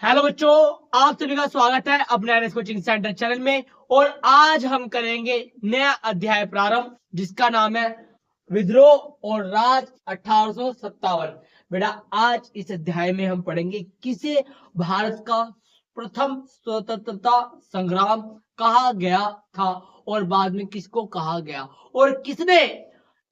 Hello बच्चों, आप सभी का स्वागत है अपने एनएस कोचिंग सेंटर चैनल में। और आज हम करेंगे नया अध्याय प्रारंभ, जिसका नाम है विद्रोह और राज 1857। बेटा, आज इस अध्याय में हम पढ़ेंगे किसे भारत का प्रथम स्वतंत्रता संग्राम कहा गया था और बाद में किसको कहा गया और किसने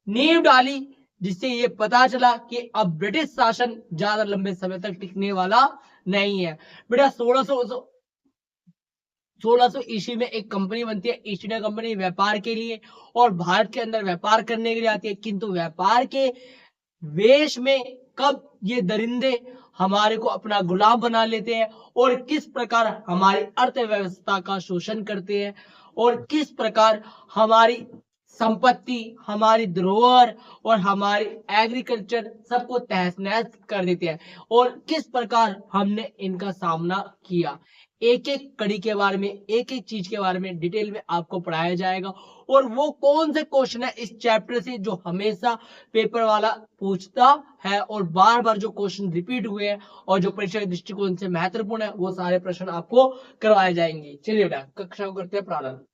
नींव डाली, जिससे ये पता चला कि अब ब्रिटिश शासन ज्यादा लंबे समय तक टिकने वाला नहीं है। बेटा, 1600 ईस्वी में एक कंपनी बनती है, ईस्ट इंडिया कंपनी, व्यापार के लिए और भारत के अंदर व्यापार करने के लिए आती है। किंतु व्यापार के वेश में कब ये दरिंदे हमारे को अपना गुलाम बना लेते हैं और किस प्रकार हमारी अर्थव्यवस्था का शोषण करते हैं और किस प्रकार हमारी संपत्ति, हमारी धरोहर और हमारी एग्रीकल्चर सबको तहस नहस कर देते हैं और किस प्रकार हमने इनका सामना किया। एक एक कड़ी के बारे में, एक एक चीज के बारे में डिटेल में आपको पढ़ाया जाएगा। और वो कौन से क्वेश्चन है इस चैप्टर से जो हमेशा पेपर वाला पूछता है और बार बार जो क्वेश्चन रिपीट हुए हैं और जो परीक्षा के दृष्टिकोण से महत्वपूर्ण है, वो सारे प्रश्न आपको करवाए जाएंगे। चलिए बेटा, कक्षा को करते हैं प्रारंभ।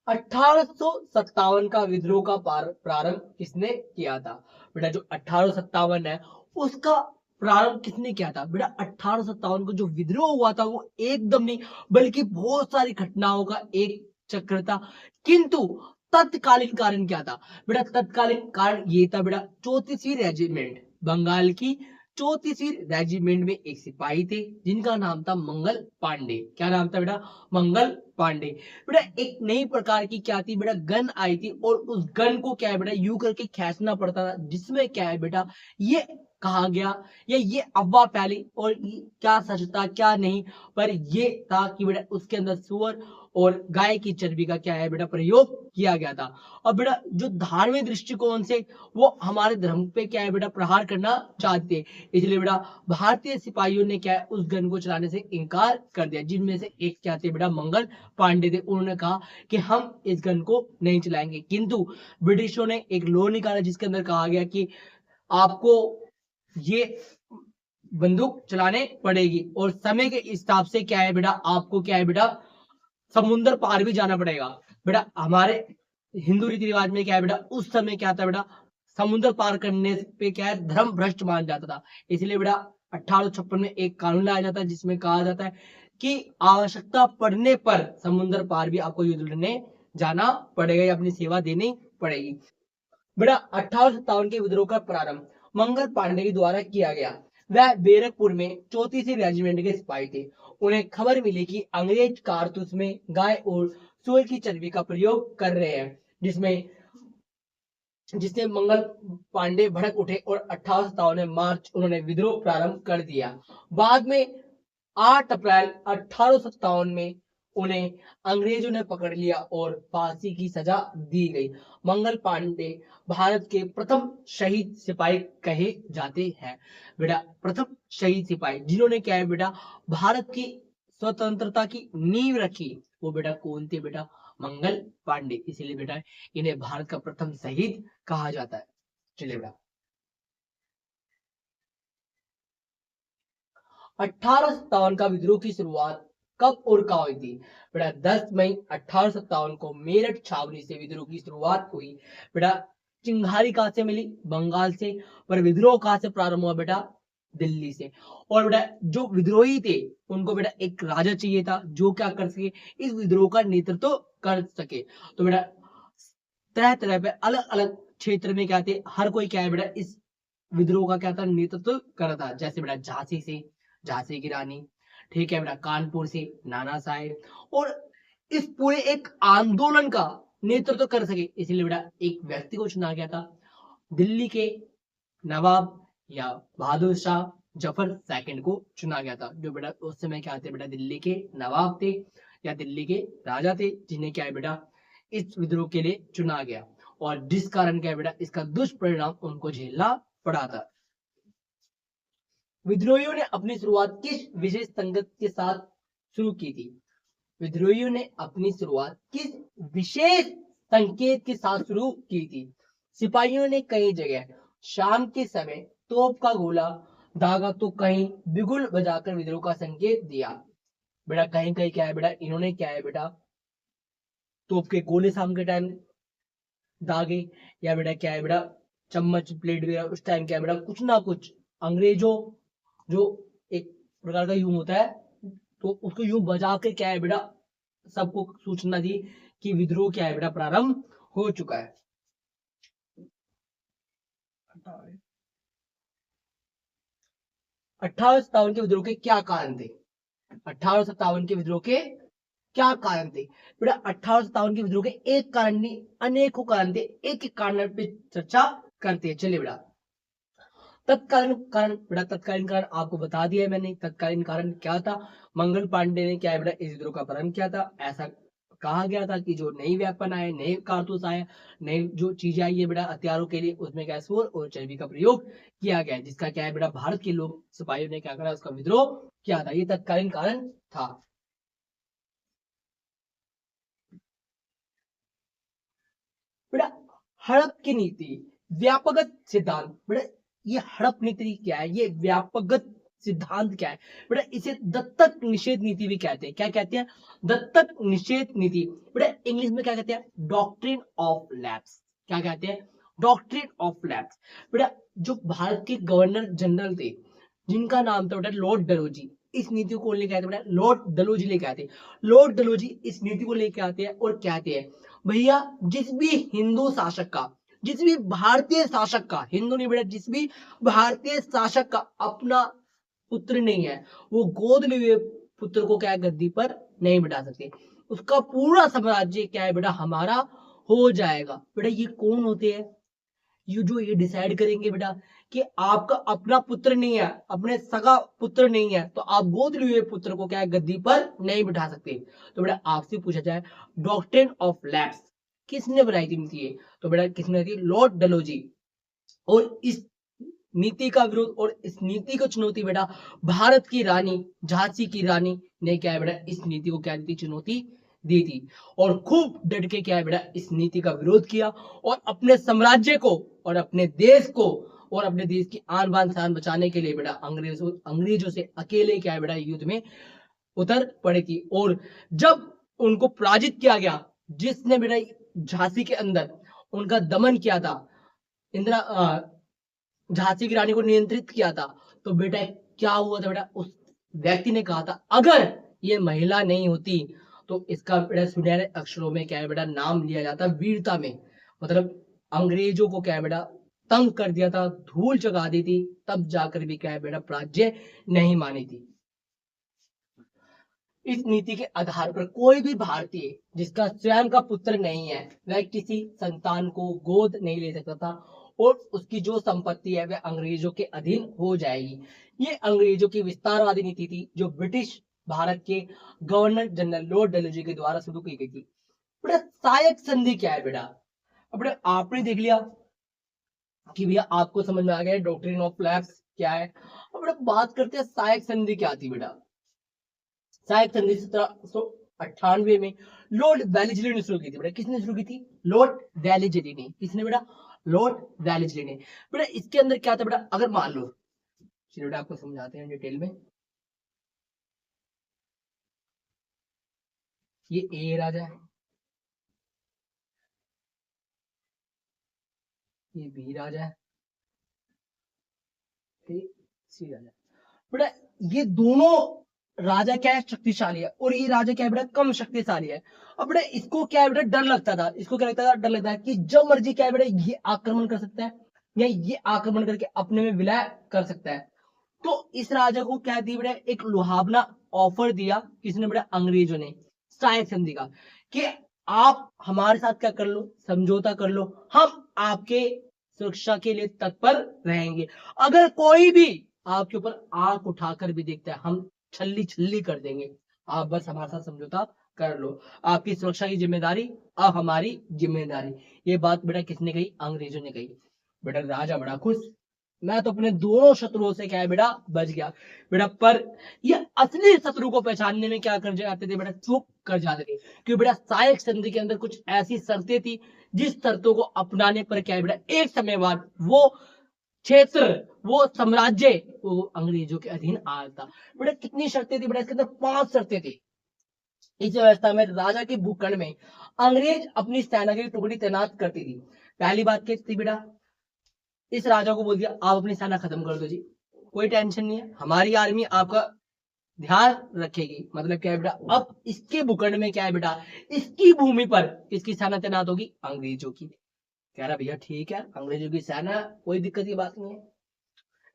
1857 का विद्रोह का प्रारंभ किसने किया था? बेटा, जो 1857 है उसका प्रारंभ किसने किया था? बेटा, 1857 को जो विद्रोह हुआ था वो एकदम नहीं बल्कि बहुत सारी घटनाओं का एक चक्र था। किंतु तत्कालीन कारण क्या था? बेटा, तत्कालीन कारण ये था बेटा, 34वीं रेजिमेंट, बंगाल की 34वीं रेजिमेंट में एक सिपाही थे जिनका नाम था मंगल पांडे। क्या नाम था बेटा? मंगल पांडे। बेटा, एक नई प्रकार की क्या थी बेटा, गन आई थी और उस गन को क्या है बेटा, यू करके खींचना पड़ता था, जिसमें क्या है बेटा, ये कहा गया या ये अफवाह फैली और ये क्या सच था क्या नहीं, पर ये था कि बेटा उसके अंदर सुअर और गाय की चर्बी का क्या है बेटा, प्रयोग किया गया था। और बेटा, जो धार्मिक दृष्टिकोण से वो हमारे धर्म पे क्या है बेटा, प्रहार करना चाहते, इसलिए बेटा भारतीय सिपाहियों ने क्या है उस गन को चलाने से इनकार कर दिया। जिनमें से एक क्या थे बेटा, मंगल पांडे थे। उन्होंने कहा कि हम इस गन को नहीं चलाएंगे। किंतु ब्रिटिशों ने एक लॉ निकाला जिसके अंदर कहा गया कि आपको ये बंदूक चलाने पड़ेगी और समय के हिसाब से क्या है बेटा, आपको क्या है बेटा, समुद्र पार भी जाना पड़ेगा। बेटा, हमारे हिंदू रीति रिवाज में क्या है बेटा, उस समय क्या था बेटा, समुद्र पार करने पे क्या है, धर्म भ्रष्ट मान जाता था। इसलिए बेटा 1856 में एक कानून लाया जाता है जिसमें कहा जाता है कि आवश्यकता पड़ने पर समुद्र पार भी आपको युद्ध लड़ने जाना पड़ेगा या अपनी सेवा देनी पड़ेगी। बेटा, 1857 के विद्रोह का प्रारंभ मंगल पांडे के द्वारा किया गया। वह बैरकपुर में 34वीं रेजिमेंट के सिपाही थे। उन्हें खबर मिली कि अंग्रेज कारतूस में गाय और सूअर की चर्बी का प्रयोग कर रहे हैं, जिसमें जिससे मंगल पांडे भड़क उठे और 1857 में मार्च उन्होंने विद्रोह प्रारंभ कर दिया। बाद में 8 अप्रैल 1857 में उन्हें अंग्रेजों ने पकड़ लिया और फांसी की सजा दी गई। मंगल पांडे भारत के प्रथम शहीद सिपाही कहे जाते हैं। बेटा, प्रथम शहीद सिपाही जिन्होंने क्या है बेटा, भारत की स्वतंत्रता की नींव रखी, वो बेटा कौन थे बेटा? मंगल पांडे। इसीलिए बेटा इन्हें भारत का प्रथम शहीद कहा जाता है। चलिए बेटा, 1857 का विद्रोह की शुरुआत कब और कहाँ हुई थी? बेटा, 10 मई 1857 को मेरठ छावनी से विद्रोह की शुरुआत हुई। बेटा, चिंगारी कहां से मिली? बंगाल से। पर विद्रोह कहां से प्रारंभ हुआ बेटा? दिल्ली से। और बेटा, जो विद्रोही थे उनको बेटा एक राजा चाहिए था जो क्या कर सके, इस विद्रोह का नेतृत्व कर सके। तो बेटा तरह तरह पे अलग अलग क्षेत्र में क्या थे, हर कोई क्या है बेटा इस विद्रोह का क्या था, नेतृत्व कर रहा था। जैसे बेटा झांसी से झांसी की रानी, ठीक है बेटा, कानपुर से नाना साहेब। और इस पूरे एक आंदोलन का नेतृत्व कर सके इसलिए बेटा एक व्यक्ति को चुना गया था, दिल्ली के नवाब या बहादुर शाह जफर सेकंड को चुना गया था, जो बेटा उस समय क्या थे बेटा, दिल्ली के नवाब थे या दिल्ली के राजा थे, जिन्हें क्या है बेटा इस विद्रोह के लिए चुना गया। और जिस कारण क्या है बेटा, इसका दुष्परिणाम उनको झेलना पड़ा था। विद्रोहियों ने अपनी शुरुआत किस विशेष संगत के साथ शुरू की थी? विद्रोहियों ने अपनी शुरुआत किस विशेष संकेत के साथ शुरू की थी? सिपाहियों ने कई जगह शाम के समय तोप का गोला दागा तो कहीं बिगुल बजाकर विद्रोह का संकेत दिया। बेटा कहीं कहीं क्या है बेटा, इन्होंने क्या है बेटा, तोप के गोले शाम के टाइम दागे, या बेटा क्या है बेटा, चम्मच प्लेट वगैरह उस टाइम क्या है बेटा, कुछ ना कुछ अंग्रेजों जो एक प्रकार का यूं होता है, तो उसको यूं बजा के क्या है बेटा सबको सूचना दी कि विद्रोह क्या है बेटा प्रारंभ हो चुका है। 1857 के विद्रोह के क्या कारण थे? 1857 के विद्रोह के क्या कारण थे? बेटा 1857 के विद्रोह के एक कारण नहीं, अनेकों कारण थे। एक एक कारण पे चर्चा करते हैं। चलिए बेटा, तत्कालीन कारण, बेटा तत्कालीन कारण आपको बता दिया है मैंने। तत्कालीन कारण क्या था? मंगल पांडे ने क्या है बेटा इस विद्रोह का प्रारंभ किया था। ऐसा कहा गया था कि जो नई वेपन आए, नए कारतूस आए, नई जो चीजें आई है बेटा हथियारों के लिए, उसमें क्या सूर और चर्बी का प्रयोग किया गया, जिसका क्या है बेटा भारत के लोग सिपाहियों ने क्या करा, उसका विद्रोह किया था। ये तत्कालीन कारण था। बेटा हड़प की नीति, व्यापक सिद्धांत। बेटा ये हड़प नीति क्या है? ये व्यापक सिद्धांत क्या है? बेटा इसे दत्तक निषेध नीति भी कहते हैं। क्या कहते हैं? दत्तक निषेध नीति। बेटा इंग्लिश में क्या कहते हैं? Doctrine of lapse. क्या कहते हैं? Doctrine of lapse. बेटा जो भारत के गवर्नर जनरल थे, जिनका नाम था बेटा लॉर्ड डलोजी, इस नीति को लेकर आते बेटा, लॉर्ड डलोजी लेके आते। लॉर्ड डलोजी इस नीति को लेकर आते हैं और कहते हैं भैया जिस भी हिंदू शासक का, जिस भी भारतीय शासक का, हिंदू नहीं बेटा, जिस भी भारतीय शासक का अपना पुत्र नहीं है, वो गोद लिए हुए पुत्र को क्या है गद्दी पर नहीं बिठा सकते। उसका पूरा साम्राज्य क्या है बेटा हमारा हो जाएगा। बेटा ये कौन होते हैं? ये डिसाइड करेंगे बेटा कि आपका अपना पुत्र नहीं है, अपने सगा पुत्र नहीं है, तो आप गोद लिए हुए पुत्र को क्या है गद्दी पर नहीं बिठा सकते। तो बेटा आपसे पूछा जाए डॉक्ट्रिन ऑफ लैप्स किसने बनाई थी नीति ये? तो बेटा किसने बनाई थी? लॉर्ड डलोजी। और इस नीति का विरोध और इस नीति को चुनौती बेटा भारत की रानी झांसी की रानी ने क्या है बेटा इस नीति को क्या दी थी? चुनौती दी थी। और खूब डट के क्या है बेटा इस नीति का विरोध किया और अपने साम्राज्य को और अपने देश को और अपने देश की आन बान शान बचाने के लिए बेटा अंग्रेजों से अकेले क्या है बेटा युद्ध में उतर पड़ी थी। और जब उनको पराजित किया गया, जिसने बेटा झांसी के अंदर उनका दमन किया था, इंदिरा झांसी की रानी को नियंत्रित किया था, तो बेटा क्या हुआ था बेटा, उस व्यक्ति ने कहा था अगर ये महिला नहीं होती तो इसका बेटा सुनहरे अक्षरों में क्या है बेटा नाम लिया जाता वीरता में। मतलब अंग्रेजों को क्या है बेटा तंग कर दिया था, धूल चगा दी थी, तब जाकर भी क्या है बेटा पराजय नहीं मानी थी। इस नीति के आधार पर कोई भी भारतीय जिसका स्वयं का पुत्र नहीं है, वह किसी संतान को गोद नहीं ले सकता था और उसकी जो संपत्ति है वह अंग्रेजों के अधीन हो जाएगी। ये अंग्रेजों की विस्तारवादी नीति थी जो ब्रिटिश भारत के गवर्नर जनरल लॉर्ड डलहौजी के द्वारा शुरू की गई थी। बेटा सहायक संधि क्या है बेटा? अब बेटा आपने देख लिया कि भैया आपको समझ में आ गया डॉक्ट्रिन ऑफ लैप्स क्या है। अब बेटा बात करते हैं सहायक संधि क्या थी बेटा। सहायक संधि 1798 में लॉर्ड वेलेस्ली ने शुरू की थी। बेटा किसने शुरू की थी? लॉर्ड वेलेस्ली ने। किसने बेटा? लॉर्ड वेलेस्ली ने। बेटा इसके अंदर क्या था बेटा, अगर मान लो, चलिए बेटा आपको समझाते हैं डिटेल में। ये ए राजा है, ये बी राजा है, ये सी राजा। बेटा ये दोनों राजा क्या है शक्तिशाली है और ये राजा क्या है बेटा कम शक्तिशाली है। अब बेटा इसको क्या है बेटा डर लगता था, इसको क्या लगता था? डर लगता है कि जब मर्जी क्या है बेटा ये आक्रमण कर सकता है या ये आक्रमण करके अपने में विलय कर सकता है। तो इस राजा को क्या दी बेटा एक लुभावना ऑफर दिया, किसने बेटा? अंग्रेजों ने, सहायक संधि का, कि आप हमारे साथ क्या कर लो, समझौता कर लो, हम आपके सुरक्षा के लिए तत्पर रहेंगे। अगर कोई भी आपके ऊपर आंख उठाकर भी देखता है हम छल्ली छल्ली कर देंगे, आप बस हमारे साथ समझौता कर लो, आपकी सुरक्षा की जिम्मेदारी अब हमारी जिम्मेदारी। ये बात बेटा किसने कही? अंग्रेजों ने कही। बेटा राजा बड़ा खुश, मैं तो अपने दोनों शत्रुओं से क्या है बेटा बच गया। बेटा पर ये असली शत्रु को पहचानने में क्या कर जाते थे बेटा? चूक कर जाते थे। क्योंकि बेटा सहायक संधि के अंदर कुछ ऐसी शर्तें थी जिस शर्तों को अपनाने पर क्या है बेटा एक समय बाद वो क्षेत्र, वो साम्राज्य वो अंग्रेजों के अधीन आया था। बेटा कितनी शर्तें थी बेटा, इसके अंदर 5 शर्तें थी। इस व्यवस्था में राजा के भूखंड में अंग्रेज अपनी सेना की टुकड़ी तैनात करती थी। पहली बात क्या थी बेटा, इस राजा को बोल दिया आप अपनी सेना खत्म कर दो जी, कोई टेंशन नहीं है, हमारी आर्मी आपका ध्यान रखेगी। मतलब क्या है बेटा, अब इसके भूखंड में क्या है बेटा, इसकी भूमि पर किसकी सेना तैनात होगी, अंग्रेजों की। कह रहा भैया ठीक है, अंग्रेजों की सेना, कोई दिक्कत की बात नहीं है।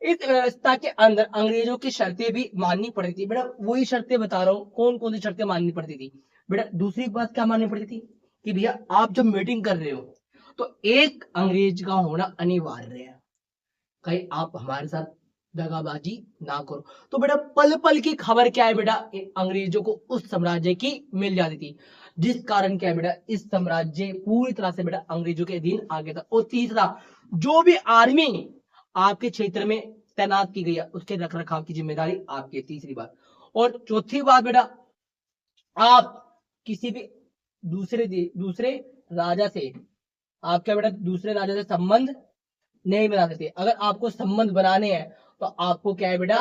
इस व्यवस्था के अंदर अंग्रेजों की शर्तें भी माननी पड़ती थी। बेटा वही शर्तें बता रहा हूँ, कौन कौन सी शर्तें माननी पड़ती थी। बेटा दूसरी बात क्या माननी पड़ती थी कि भैया आप जब मीटिंग कर रहे हो तो एक अंग्रेज का होना अनिवार्य है, कहीं आप हमारे साथ दगाबाजी ना करो। तो बेटा पल पल की खबर क्या है बेटा, अंग्रेजों को उस साम्राज्य की मिल जाती थी, जिस कारण क्या है बेटा, इस साम्राज्य पूरी तरह से बेटा अंग्रेजों के अधीन आ गया था। और तीसरा, जो भी आर्मी आपके क्षेत्र में तैनात की गई है उसके रख रखाव की जिम्मेदारी आपकी है, तीसरी बात। और चौथी बात बेटा, आप किसी भी दूसरे राजा से, आप क्या बेटा दूसरे राजा से संबंध नहीं बना सकते। अगर आपको संबंध बनाने हैं तो आपको क्या है बेटा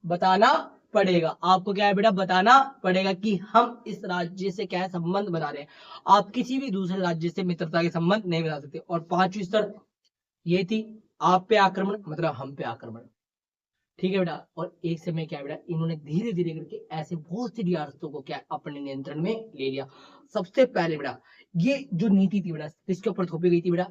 बताना पड़ेगा, आपको क्या है बेटा बताना पड़ेगा कि हम इस राज्य से क्या है संबंध बना रहे हैं। आप किसी भी दूसरे राज्य से मित्रता के संबंध नहीं बना सकते। और 5वीं शर्त ये थी, आप पे आक्रमण मतलब हम पे आक्रमण। ठीक है बेटा, और एक समय क्या है बेटा, इन्होंने धीरे धीरे करके ऐसे बहुत सी रियासतों को क्या अपने नियंत्रण में ले लिया। सबसे पहले बेटा ये जो नीति थी बेटा किसके ऊपर थोपी गई थी बेटा,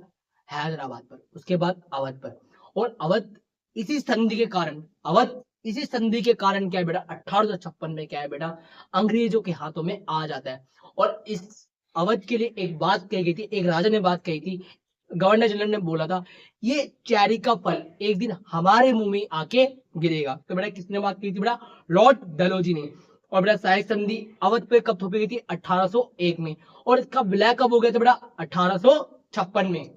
हैदराबाद पर, उसके बाद अवध पर। और अवध इसी संधि के कारण, अवध इसी संधि के कारण क्या है बेटा 1856 में क्या है बेटा अंग्रेजों के हाथों में आ जाता है। और इस अवध के लिए एक बात कही गई थी, एक राजा ने बात कही थी, गवर्नर जनरल ने बोला था, ये चेरी का फल एक दिन हमारे मुंह में आके गिरेगा। तो बेटा किसने बात की थी बेटा, लॉर्ड डलहौजी ने। और बेटा सहायक संधि अवध पे कब थोपी गई थी, 1801 में। और इसका विलय कब हो गया था बेटा, 1856 में।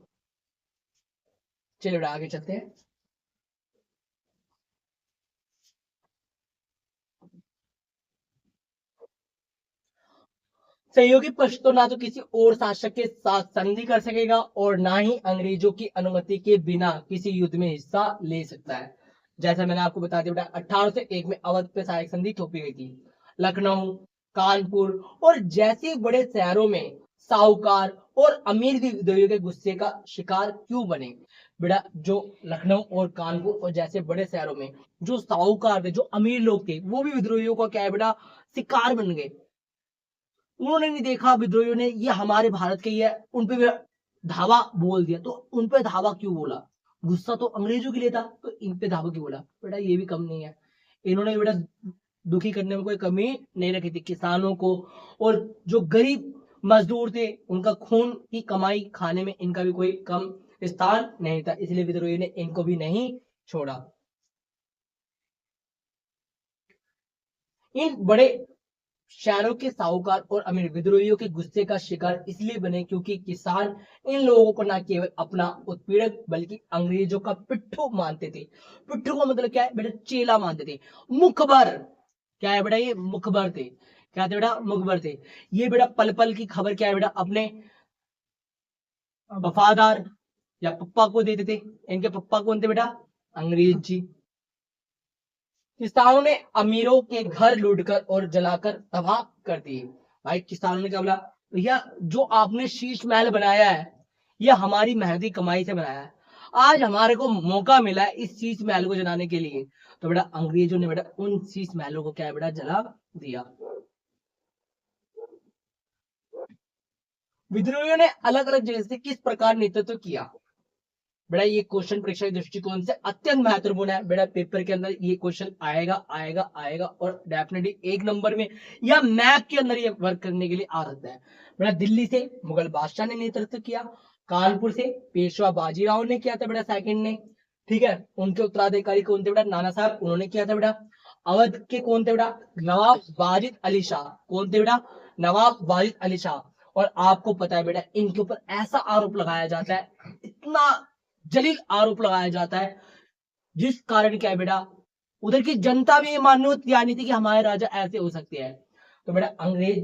चलिए बेटा आगे चलते हैं। सहयोगी पक्ष तो ना तो किसी और शासक के साथ संधि कर सकेगा और ना ही अंग्रेजों की अनुमति के बिना किसी युद्ध में हिस्सा ले सकता है। जैसा मैंने आपको बता दिया बेटा 1801 में अवध पे सहायक संधि थोपी गई थी। लखनऊ, कानपुर और जैसे बड़े शहरों में साहूकार और अमीर भी विद्रोहियों के गुस्से का शिकार क्यों बने। बेटा जो लखनऊ और कानपुर और जैसे बड़े शहरों में जो साहूकार थे, जो अमीर लोग थे, वो भी विद्रोहियों का क्या है बेटा शिकार बन गए। उन्होंने नहीं देखा विद्रोहियों ने ये हमारे भारत के ही है, उन पे धावा बोल दिया। तो उन पे धावा क्यों बोला, गुस्सा तो अंग्रेजों के लिए था, तो इन पे धावा क्यों बोला। बेटा ये भी कम नहीं है, इन्होंने बेटा दुखी करने में कोई कमी नहीं रखी थी किसानों को। और जो गरीब मजदूर थे उनका खून की कमाई खाने में इनका भी कोई कम स्थान नहीं था, इसलिए विद्रोहियों ने इनको भी नहीं छोड़ा। इन बड़े शहरों के साहूकार और अमीर विद्रोहियों के गुस्से का शिकार इसलिए बने क्योंकि किसान इन लोगों को न केवल अपना उत्पीड़क बल्कि अंग्रेजों का पिट्ठू मानते थे। पिट्ठू का मतलब क्या है बेटा, चेला मानते थे। मुखबर क्या है बेटा, ये मुखबर थे। क्या थे बेटा, मुखबर थे। ये बेटा पल पल की खबर क्या है बेटा अपने वफादार या पप्पा को देते थे। इनके पप्पा कौन थे बेटा, अंग्रेज जी। किसानों ने अमीरों के घर लूटकर और जलाकर तबाह कर दिए। भाई किसानों ने क्या बोला, भैया जो आपने शीश महल बनाया है ये हमारी मेहनती कमाई से बनाया है, आज हमारे को मौका मिला है इस शीश महल को जलाने के लिए। तो बेटा अंग्रेजों ने बेटा उन शीश महलों को क्या है बेटा जला दिया। विद्रोहियों ने अलग अलग जगह से किस प्रकार नेतृत्व किया। बेटा ये क्वेश्चन परीक्षा के दृष्टिकोण से अत्यंत महत्वपूर्ण है। बेटा पेपर के अंदर ये क्वेश्चन आएगा आएगा आएगा और डेफिनेटली 1 नंबर में या मैप के अंदर ये वर्क करने के लिए आ सकता है। बेटा दिल्ली से मुगल बादशाह ने नेतृत्व किया, कानपुर से पेशवा बाजीराव ने किया था बेटा सेकंड ने। ठीक है, उनके उत्तराधिकारी कौन थे बेटा, नाना साहब, उन्होंने किया था बेटा। अवध के कौन थे बेटा, नवाब वाजिद अली शाह। कौन थे बेटा, नवाब वाजिद अली शाह। और आपको पता है बेटा इनके ऊपर ऐसा आरोप लगाया जाता है, इतना जलील आरोप लगाया जाता है जिस कारण क्या है बेटा उधर की जनता भी ये मान्यता नहीं थी कि हमारे राजा ऐसे हो सकते हैं। तो बेटा अंग्रेज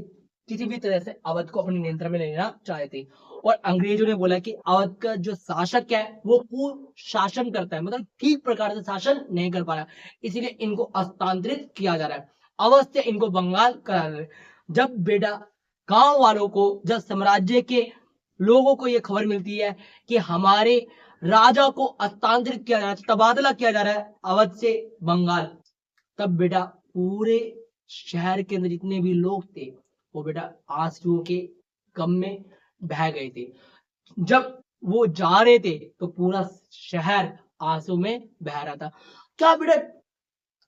किसी भी तरह से अवध को अपने नियंत्रण में लेना चाहते थे। और अंग्रेजों ने बोला कि अवध का जो शासक है वो कुशासन करता है, मतलब ठीक प्रकार से शासन नहीं कर पा रहा, इसीलिए इनको हस्तांतरित किया जा रहा है, अवध से इनको बंगाल करा रहे हैं। जब बेटा गांव वालों को, जब साम्राज्य के लोगों को यह खबर मिलती है कि हमारे राजा को हस्तांतरित किया जा रहा है, तबादला किया जा रहा है अवध से बंगाल, तब बेटा पूरे शहर के अंदर जितने भी लोग थे वो बेटा आंसुओं के गम में बह गए थे। जब वो जा रहे थे तो पूरा शहर आंसू में बह रहा था। क्या बेटा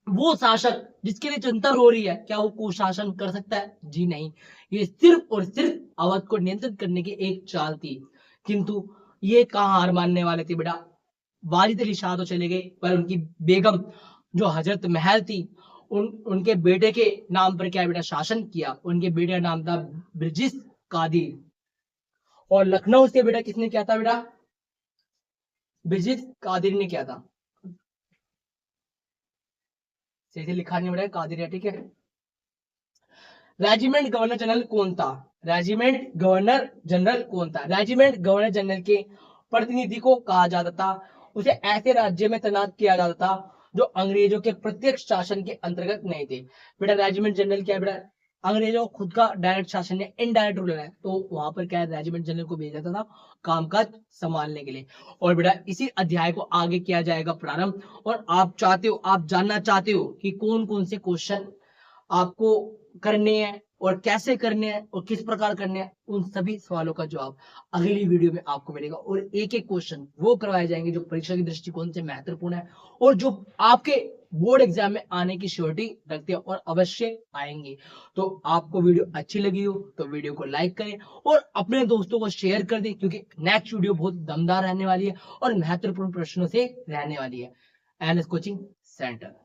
वो शासक जिसके लिए जनता रो रही है, क्या वो कुशासन कर सकता है? जी नहीं, ये सिर्फ और सिर्फ अवध को नियंत्रित करने की एक चाल थी। किंतु ये कहाँ हार मानने वाले थे बेटा, वाजिद अली शाह तो चले गए, पर उनकी बेगम जो हजरत महल थी, उनके बेटे के नाम पर क्या बेटा शासन किया। उनके बेटे का नाम था ब्रिजिस कादिर। और लखनऊ से बेटा किसने किया था बेटा? ब्रिजिस कादिर ने किया था। सीधे लिखा नहीं बेटा, कादिर है, ठीक है। रेजिमेंट गवर्नर जनरल कौन था? रेजिमेंट गवर्नर जनरल कौन था? रेजिमेंट गवर्नर जनरल के प्रतिनिधि को कहा जाता था। उसे ऐसे राज्य में तैनात किया जाता था जो अंग्रेजों के प्रत्यक्ष शासन के अंतर्गत नहीं थे। बेटा रेजिमेंट जनरल क्या है बेटा? अंग्रेजों को खुद का डायरेक्ट शासन है, इनडायरेक्ट रूलर है, तो वहां पर क्या है, रेजिमेंट जनरल को भेजा जाता था कामकाज संभालने के लिए। और बेटा इसी अध्याय को आगे किया जाएगा प्रारंभ। और आप चाहते हो, आप जानना चाहते हो कि कौन कौन से क्वेश्चन आपको करने हैं और कैसे करने हैं और किस प्रकार करने हैं, उन सभी सवालों का जवाब अगली वीडियो में आपको मिलेगा। और एक एक क्वेश्चन वो करवाए जाएंगे जो परीक्षा की दृष्टिकोण से महत्वपूर्ण है और जो आपके बोर्ड एग्जाम में आने की श्योरिटी रखते हैं और अवश्य आएंगे। तो आपको वीडियो अच्छी लगी हो तो वीडियो को लाइक करें और अपने दोस्तों को शेयर कर दें, क्योंकि नेक्स्ट वीडियो बहुत दमदार रहने वाली है और महत्वपूर्ण प्रश्नों से रहने वाली है। NS coaching centre.